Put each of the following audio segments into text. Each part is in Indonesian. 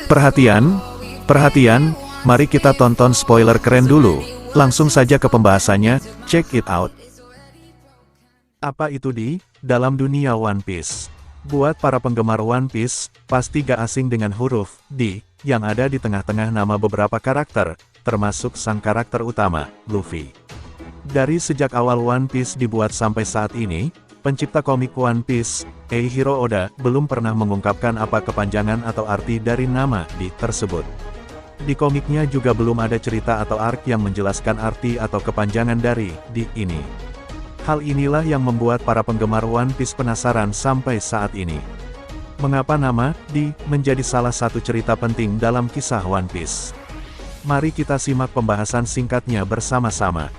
Perhatian, perhatian, mari kita tonton spoiler keren dulu. Langsung saja ke pembahasannya, check it out. Apa itu di dalam dunia One Piece? Buat para penggemar One Piece, pasti gak asing dengan huruf D yang ada di tengah-tengah nama beberapa karakter, termasuk sang karakter utama, Luffy. Dari sejak awal One Piece dibuat sampai saat ini, pencipta komik One Piece, Eiichiro Oda, belum pernah mengungkapkan apa kepanjangan atau arti dari nama D tersebut. Di komiknya juga belum ada cerita atau arc yang menjelaskan arti atau kepanjangan dari D ini. Hal inilah yang membuat para penggemar One Piece penasaran sampai saat ini. Mengapa nama D menjadi salah satu cerita penting dalam kisah One Piece? Mari kita simak pembahasan singkatnya bersama-sama.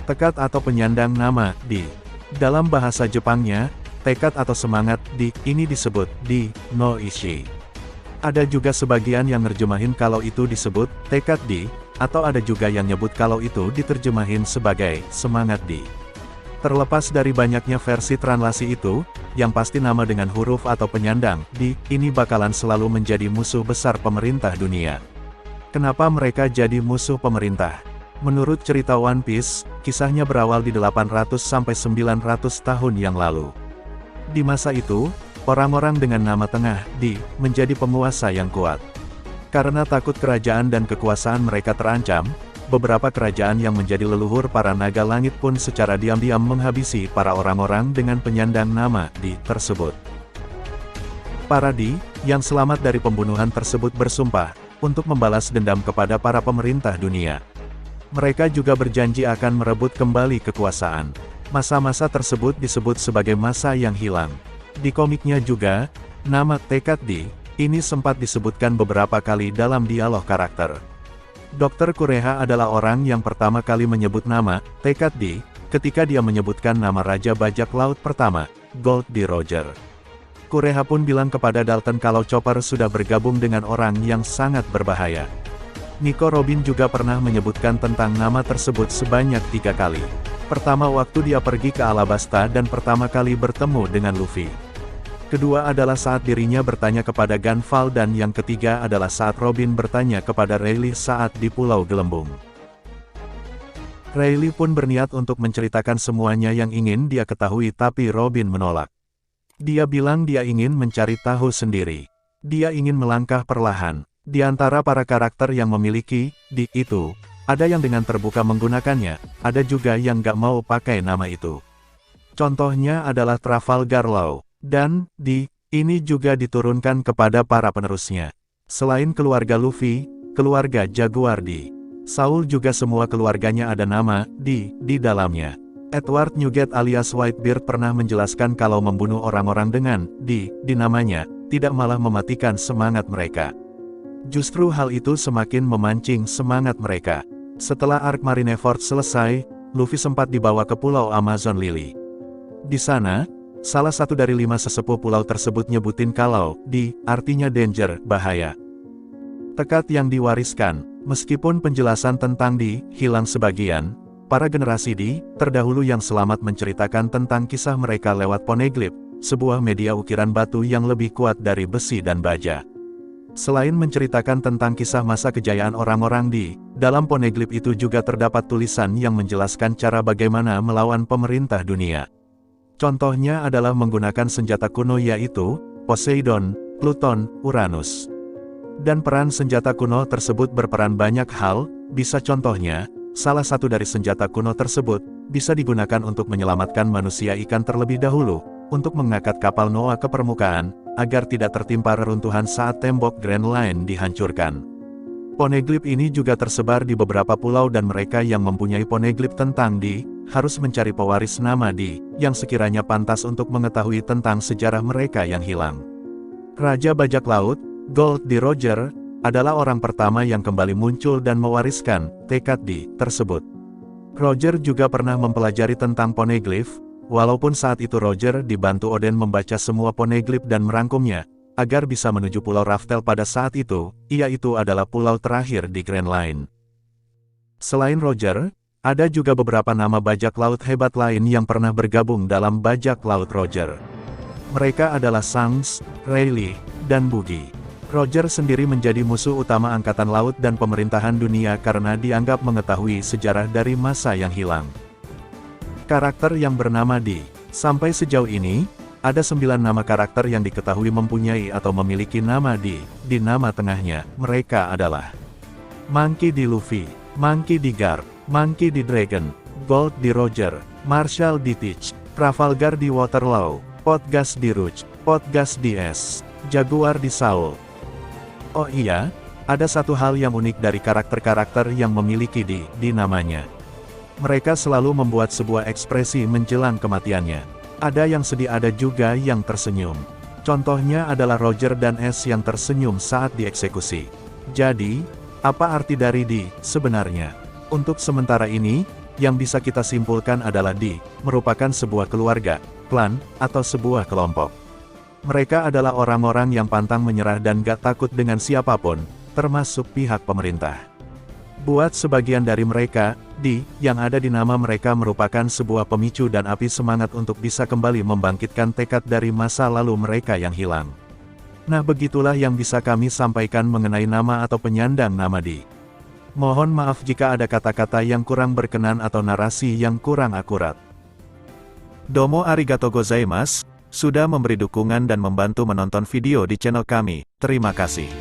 Tekad atau penyandang nama D. Dalam bahasa Jepangnya, tekad atau semangat D ini disebut D no Ishi. Ada juga sebagian yang nerjemahin kalau itu disebut tekad D, atau ada juga yang nyebut kalau itu diterjemahin sebagai semangat D. Terlepas dari banyaknya versi translasi itu, yang pasti nama dengan huruf atau penyandang D ini bakalan selalu menjadi musuh besar pemerintah dunia. Kenapa mereka jadi musuh pemerintah? Menurut cerita One Piece, kisahnya berawal di 800-900 tahun yang lalu. Di masa itu, orang-orang dengan nama tengah D menjadi penguasa yang kuat. Karena takut kerajaan dan kekuasaan mereka terancam, beberapa kerajaan yang menjadi leluhur para naga langit pun secara diam-diam menghabisi para orang-orang dengan penyandang nama D tersebut. Para D yang selamat dari pembunuhan tersebut bersumpah untuk membalas dendam kepada para pemerintah dunia. Mereka juga berjanji akan merebut kembali kekuasaan. Masa-masa tersebut disebut sebagai masa yang hilang. Di komiknya juga, nama tekad D ini sempat disebutkan beberapa kali dalam dialog karakter. Dr. Kureha adalah orang yang pertama kali menyebut nama tekad D ketika dia menyebutkan nama Raja Bajak Laut pertama, Gold D. Roger. Kureha pun bilang kepada Dalton kalau Chopper sudah bergabung dengan orang yang sangat berbahaya. Nico Robin juga pernah menyebutkan tentang nama tersebut sebanyak 3 kali. Pertama waktu dia pergi ke Alabasta dan pertama kali bertemu dengan Luffy. Kedua adalah saat dirinya bertanya kepada Gunval dan yang ketiga adalah saat Robin bertanya kepada Rayleigh saat di Pulau Gelembung. Rayleigh pun berniat untuk menceritakan semuanya yang ingin dia ketahui tapi Robin menolak. Dia bilang dia ingin mencari tahu sendiri. Dia ingin melangkah perlahan. Di antara para karakter yang memiliki D itu, ada yang dengan terbuka menggunakannya, ada juga yang gak mau pakai nama itu. Contohnya adalah Trafalgar Law, dan D ini juga diturunkan kepada para penerusnya. Selain keluarga Luffy, keluarga Jaguar D, Saul juga semua keluarganya ada nama D di dalamnya. Edward Newgate alias Whitebeard pernah menjelaskan kalau membunuh orang-orang dengan D di namanya, tidak malah mematikan semangat mereka. Justru hal itu semakin memancing semangat mereka. Setelah arc Marineford selesai, Luffy sempat dibawa ke Pulau Amazon Lily. Di sana, salah satu dari 5 sesepuh pulau tersebut nyebutin kalau D artinya danger, bahaya. Tekad yang diwariskan, meskipun penjelasan tentang D hilang sebagian, para generasi D terdahulu yang selamat menceritakan tentang kisah mereka lewat poneglyph, sebuah media ukiran batu yang lebih kuat dari besi dan baja. Selain menceritakan tentang kisah masa kejayaan orang-orang D, dalam poneglyph itu juga terdapat tulisan yang menjelaskan cara bagaimana melawan pemerintah dunia. Contohnya adalah menggunakan senjata kuno yaitu Poseidon, Pluton, Uranus. Dan peran senjata kuno tersebut berperan banyak hal, bisa contohnya, salah satu dari senjata kuno tersebut, bisa digunakan untuk menyelamatkan manusia ikan terlebih dahulu, untuk mengangkat kapal Noah ke permukaan, agar tidak tertimpa reruntuhan saat tembok Grand Line dihancurkan. Poneglyph ini juga tersebar di beberapa pulau dan mereka yang mempunyai poneglyph tentang D, harus mencari pewaris nama D, yang sekiranya pantas untuk mengetahui tentang sejarah mereka yang hilang. Raja Bajak Laut, Gold D. Roger, adalah orang pertama yang kembali muncul dan mewariskan tekad D tersebut. Roger juga pernah mempelajari tentang poneglyph, walaupun saat itu Roger dibantu Oden membaca semua poneglyph dan merangkumnya, agar bisa menuju Pulau Raftel pada saat itu, itu adalah pulau terakhir di Grand Line. Selain Roger, ada juga beberapa nama bajak laut hebat lain yang pernah bergabung dalam bajak laut Roger. Mereka adalah Shanks, Rayleigh, dan Buggy. Roger sendiri menjadi musuh utama Angkatan Laut dan pemerintahan dunia karena dianggap mengetahui sejarah dari masa yang hilang. Karakter yang bernama Dee. Sampai sejauh ini, ada 9 nama karakter yang diketahui mempunyai atau memiliki nama Dee. Di nama tengahnya, mereka adalah Monkey D. Luffy, Monkey D. Garp, Monkey D. Dragon, Gold D. Roger, Marshall D. Teach, Trafalgar D. Waterloo, Potgas D. Rouge, Potgas D. S, Jaguar D. Saul. Oh iya, ada satu hal yang unik dari karakter-karakter yang memiliki di namanya. Mereka selalu membuat sebuah ekspresi menjelang kematiannya. Ada yang sedih, ada juga yang tersenyum. Contohnya adalah Roger dan S yang tersenyum saat dieksekusi. Jadi, apa arti dari D sebenarnya? Untuk sementara ini, yang bisa kita simpulkan adalah D merupakan sebuah keluarga, klan, atau sebuah kelompok. Mereka adalah orang-orang yang pantang menyerah dan gak takut dengan siapapun, termasuk pihak pemerintah. Buat sebagian dari mereka, D yang ada di nama mereka merupakan sebuah pemicu dan api semangat untuk bisa kembali membangkitkan tekad dari masa lalu mereka yang hilang. Nah, begitulah yang bisa kami sampaikan mengenai nama atau penyandang nama D. Mohon maaf jika ada kata-kata yang kurang berkenan atau narasi yang kurang akurat. Domo arigato gozaimasu, sudah memberi dukungan dan membantu menonton video di channel kami. Terima kasih.